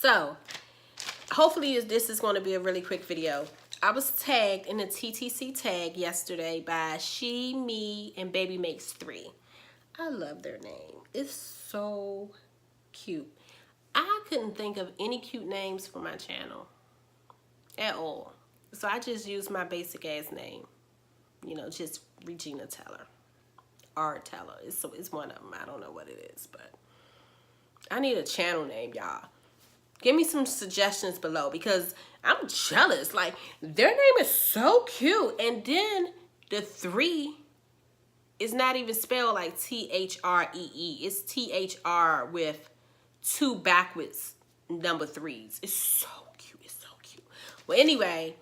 So hopefully this is going to be a really quick video. I was tagged in the TTC Tag yesterday by She, Me, and Baby Makes 3. I love their name. It's so cute. I couldn't think of any cute names for my channel at all. So I just used my basic ass name. You know, just Regina Teller. Or Teller. It's one of them. I don't know what it is, but I need a channel name, y'all. Give me some suggestions below because I'm jealous. Like, their name is so cute. And then the 3 is not even spelled like T-H-R-E-E. It's T-H-R with 2 backwards number 3s. It's so cute. It's so cute. Well, anyway,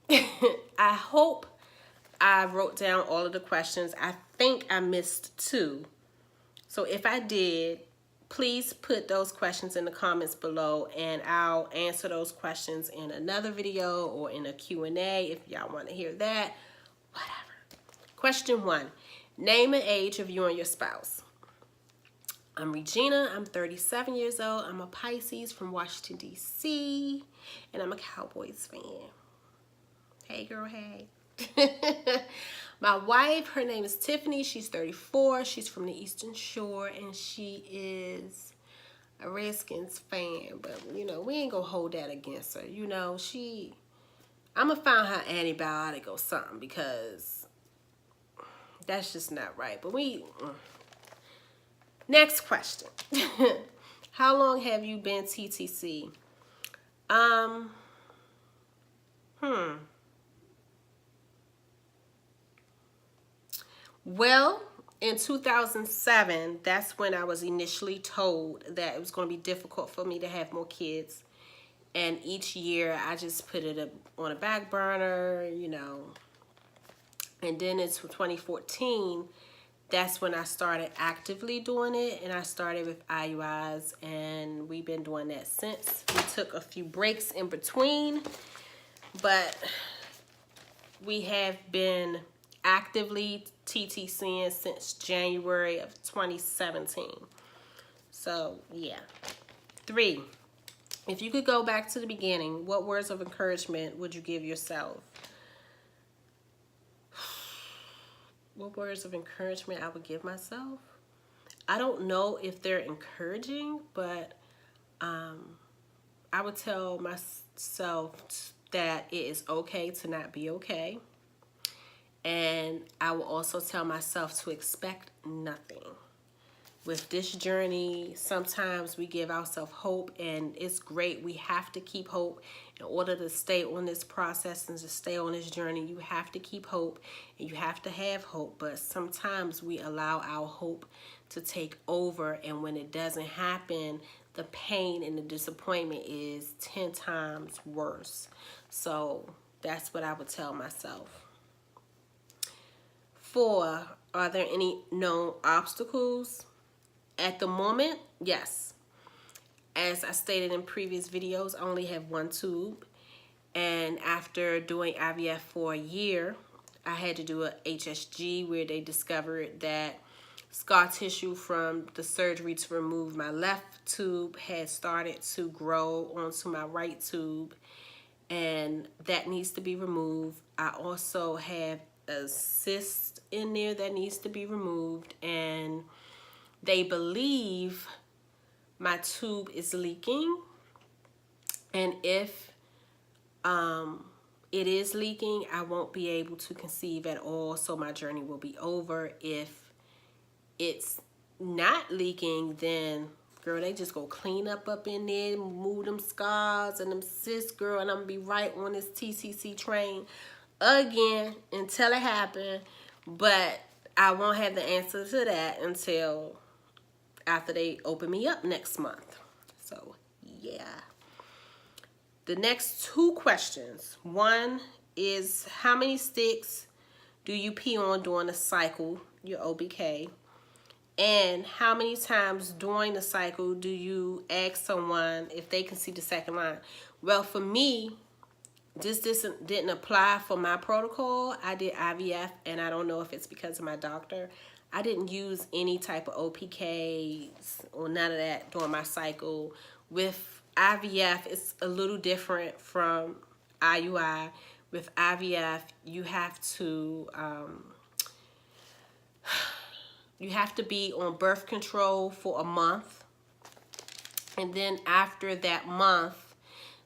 I hope I wrote down all of the questions. I think I missed 2. So if I did, please put those questions in the comments below and I'll answer those questions in another video or in a Q&A if y'all want to hear that. Whatever. Question 1. Name and age of you and your spouse. I'm Regina. I'm 37 years old. I'm a Pisces from Washington, D.C. And I'm a Cowboys fan. Hey, girl, hey. My wife, her name is Tiffany. She's 34. She's from the Eastern Shore, and she is a Redskins fan. But, you know, we ain't going to hold that against her. You know, I'm going to find her antibiotic or something because that's just not right. But next question. How long have you been TTC? Well, in 2007, that's when I was initially told that it was going to be difficult for me to have more kids. And each year, I just put it on a back burner, you know. And then in 2014, that's when I started actively doing it. And I started with IUIs, and we've been doing that since. We took a few breaks in between, but we have been actively TTCing since January of 2017. So, yeah. 3. If you could go back to the beginning, what words of encouragement would you give yourself? What words of encouragement I would give myself? I don't know if they're encouraging, but I would tell myself that it is okay to not be okay. And I will also tell myself to expect nothing. With this journey, sometimes we give ourselves hope, and it's great. We have to keep hope in order to stay on this process and to stay on this journey. You have to keep hope, and you have to have hope. But sometimes we allow our hope to take over, and when it doesn't happen, the pain and the disappointment is 10 times worse. So that's what I would tell myself. 4, are there any known obstacles? At the moment, yes. As I stated in previous videos, I only have 1 tube. And after doing IVF for a year, I had to do a HSG where they discovered that scar tissue from the surgery to remove my left tube had started to grow onto my right tube. And that needs to be removed. I also have a cyst in there that needs to be removed, and they believe my tube is leaking, and if it is leaking, I won't be able to conceive at all, so my journey will be over. If it's not leaking, then girl, they just go clean up in there, move them scars and them cysts, girl, and I'm gonna be right on this TTC train again until it happens. But I won't have the answer to that until after they open me up next month. So yeah. The next 2 questions. 1 is, how many sticks do you pee on during the cycle, your OBK? And how many times during the cycle do you ask someone if they can see the second line? Well, for me, this didn't apply for my protocol. I did IVF, and I don't know if it's because of my doctor. I didn't use any type of OPKs or none of that during my cycle. With IVF is a little different from IUI. With IVF, you have to be on birth control for a month, and then after that month,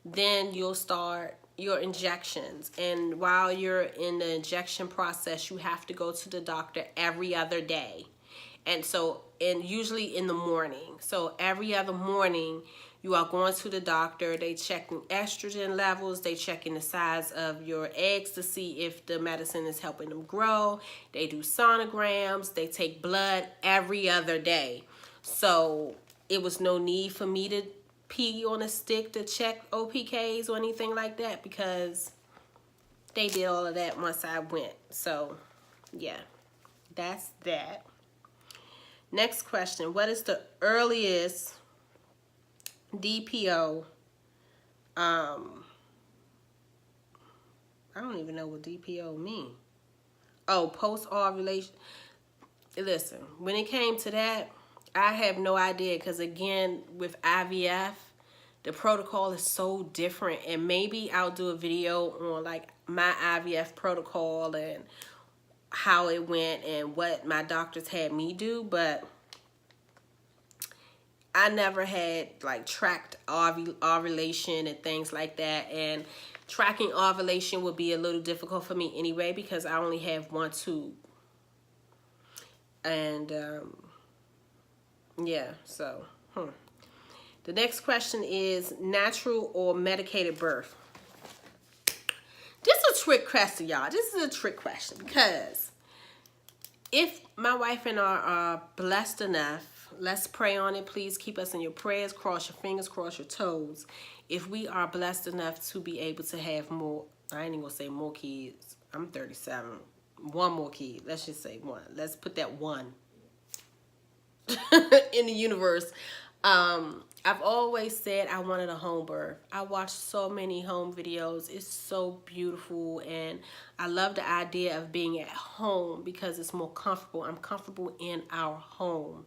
then you'll start your injections. And while you're in the injection process, you have to go to the doctor every other day. And usually in the morning. So every other morning, you are going to the doctor. They checking estrogen levels. They checking the size of your eggs to see if the medicine is helping them grow. They do sonograms. They take blood every other day. So it was no need for me to pee on a stick to check OPKs or anything like that, because they did all of that once I went. So yeah, that's that. Next question. What is the earliest DPO? I don't even know what DPO mean. Oh, post-ovulation. Listen, when it came to that, I have no idea, because again, with IVF, the protocol is so different. And maybe I'll do a video on like my IVF protocol and how it went and what my doctors had me do, but I never had like tracked ovulation and things like that. And tracking ovulation would be a little difficult for me anyway, because I only have one tube. And yeah, so the next question is natural or medicated birth. This is a trick question, y'all. This is a trick question, because if my wife and I are blessed enough, let's pray on it. Please keep us in your prayers. Cross your fingers, cross your toes. If we are blessed enough to be able to have more, I ain't even gonna say more kids. I'm 37. One more kid. Let's just say one. Let's put that one in the universe. I've always said I wanted a home birth. I watched so many home videos. It's so beautiful, and I love the idea of being at home because it's more comfortable. I'm comfortable in our home.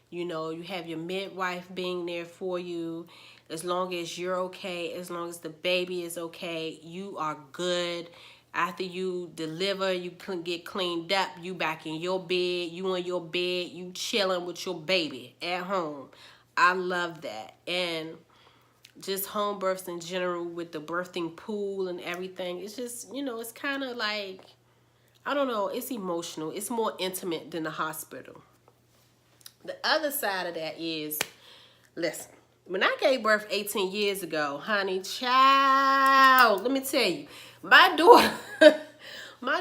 You know, you have your midwife being there for you. As long as you're okay, as long as the baby is okay, you are good. After you deliver, you can get cleaned up. You back in your bed. You in your bed. You chilling with your baby at home. I love that. And just home births in general with the birthing pool and everything. It's just, you know, it's kind of like, I don't know, it's emotional. It's more intimate than the hospital. The other side of that is, listen, when I gave birth 18 years ago, honey, child, let me tell you, my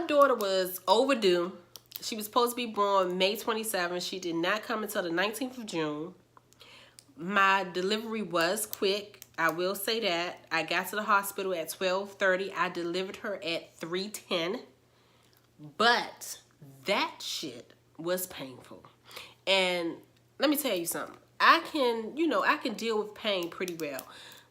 daughter was overdue. She was supposed to be born May 27th. She did not come until the 19th of June. My delivery was quick. I will say that. I got to the hospital at 12:30. I delivered her at 3:10. But that shit was painful. And let me tell you something. I can deal with pain pretty well.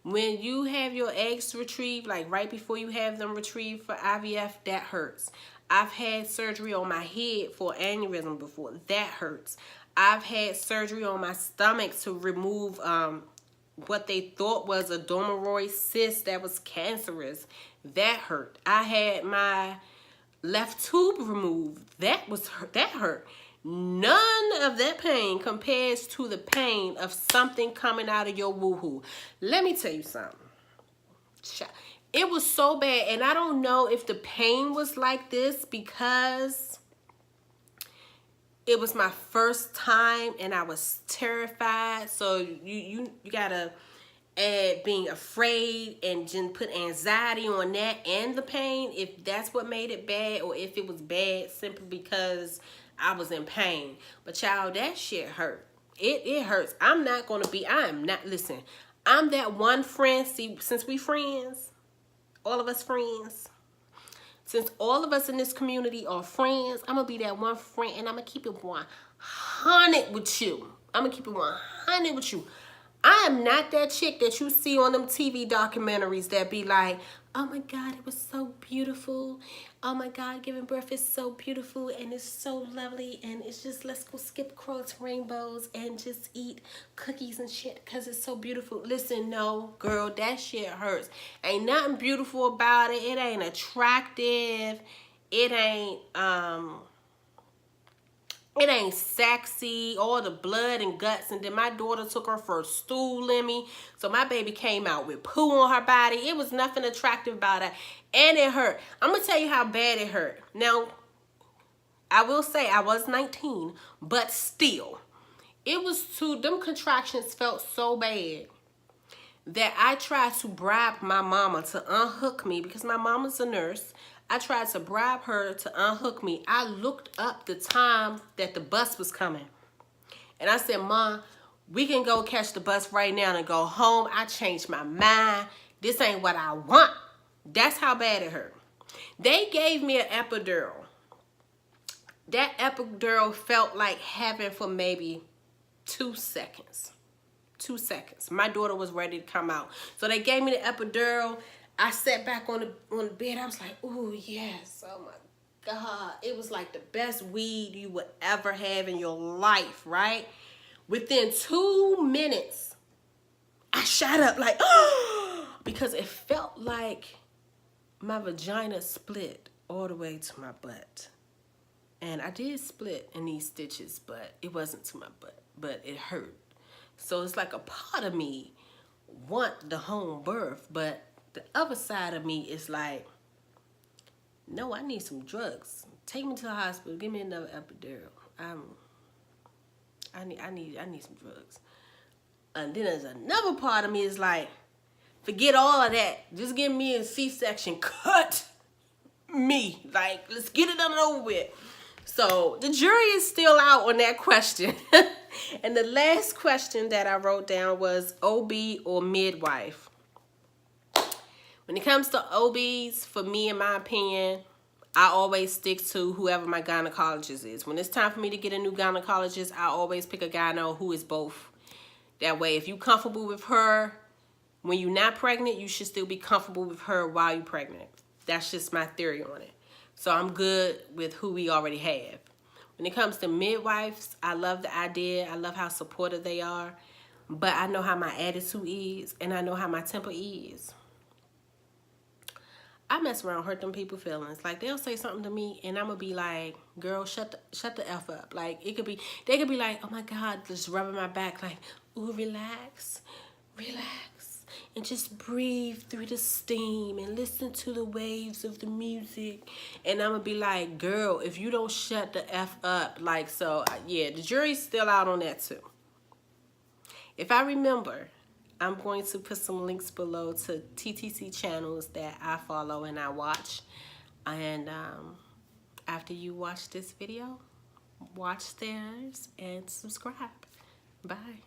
When you have your eggs retrieved, like right before you have them retrieved for IVF, that hurts. I've had surgery on my head for aneurysm before. That hurts. I've had surgery on my stomach to remove what they thought was a dormitory cyst that was cancerous. That hurt. I had my left tube removed. That hurt. None of that pain compares to the pain of something coming out of your woohoo. Let me tell you something. It was so bad, and I don't know if the pain was like this because it was my first time and I was terrified. So you gotta add being afraid and just put anxiety on that and the pain, if that's what made it bad, or if it was bad simply because I was in pain. But child, that shit hurt. It hurts. Listen, I'm that one friend. See, since we friends, all of us friends, since all of us in this community are friends, I'm going to be that one friend, and I'm going to keep it 100 with you. I'm going to keep it 100 with you. I am not that chick that you see on them TV documentaries that be like, oh my God, it was so beautiful. oh my God, giving birth is so beautiful and it's so lovely, and it's just, let's go skip across rainbows and just eat cookies and shit because it's so beautiful. Listen, no, girl, that shit hurts. Ain't nothing beautiful about it. It ain't attractive. It ain't sexy, all the blood and guts. And then my daughter took her first stool in me, so my baby came out with poo on her body. It was nothing attractive about it, and it hurt. I'm gonna tell you how bad it hurt. Now, I will say I was 19, but still, it was them contractions felt so bad that I tried to bribe my mama to unhook me, because my mama's a nurse. I tried to bribe her to unhook me. I looked up the time that the bus was coming. And I said, Mom, we can go catch the bus right now and go home. I changed my mind. This ain't what I want. That's how bad it hurt. They gave me an epidural. That epidural felt like heaven for maybe 2 seconds. 2 seconds. My daughter was ready to come out. So they gave me the epidural. I sat back on the bed. I was like, ooh, yes. Oh, my God. It was like the best weed you would ever have in your life, right? Within 2 minutes, I shot up like, oh, because it felt like my vagina split all the way to my butt. And I did split in these stitches, but it wasn't to my butt, but it hurt. So it's like a part of me want the home birth, but the other side of me is like, no, I need some drugs. Take me to the hospital. Give me another epidural. I need some drugs. And then there's another part of me is like, forget all of that. Just give me a C-section. Cut me. Like, let's get it done and over with. So the jury is still out on that question. And the last question that I wrote down was OB or midwife. When it comes to OBs, for me, in my opinion, I always stick to whoever my gynecologist is. When it's time for me to get a new gynecologist, I always pick a gyno who is both. That way, if you're comfortable with her when you're not pregnant, you should still be comfortable with her while you're pregnant. That's just my theory on it. So I'm good with who we already have. When it comes to midwives, I love the idea. I love how supportive they are. But I know how my attitude is, and I know how my temper is. I mess around, hurt them people's feelings. Like, they'll say something to me, and I'm gonna be like, "Girl, shut the f up." Like, they could be like, "Oh my God," just rubbing my back, like, "Ooh, relax, relax, and just breathe through the steam and listen to the waves of the music." And I'm gonna be like, "Girl, if you don't shut the f up," like, so yeah, the jury's still out on that too. If I remember, I'm going to put some links below to TTC channels that I follow and I watch. And after you watch this video, watch theirs and subscribe. Bye.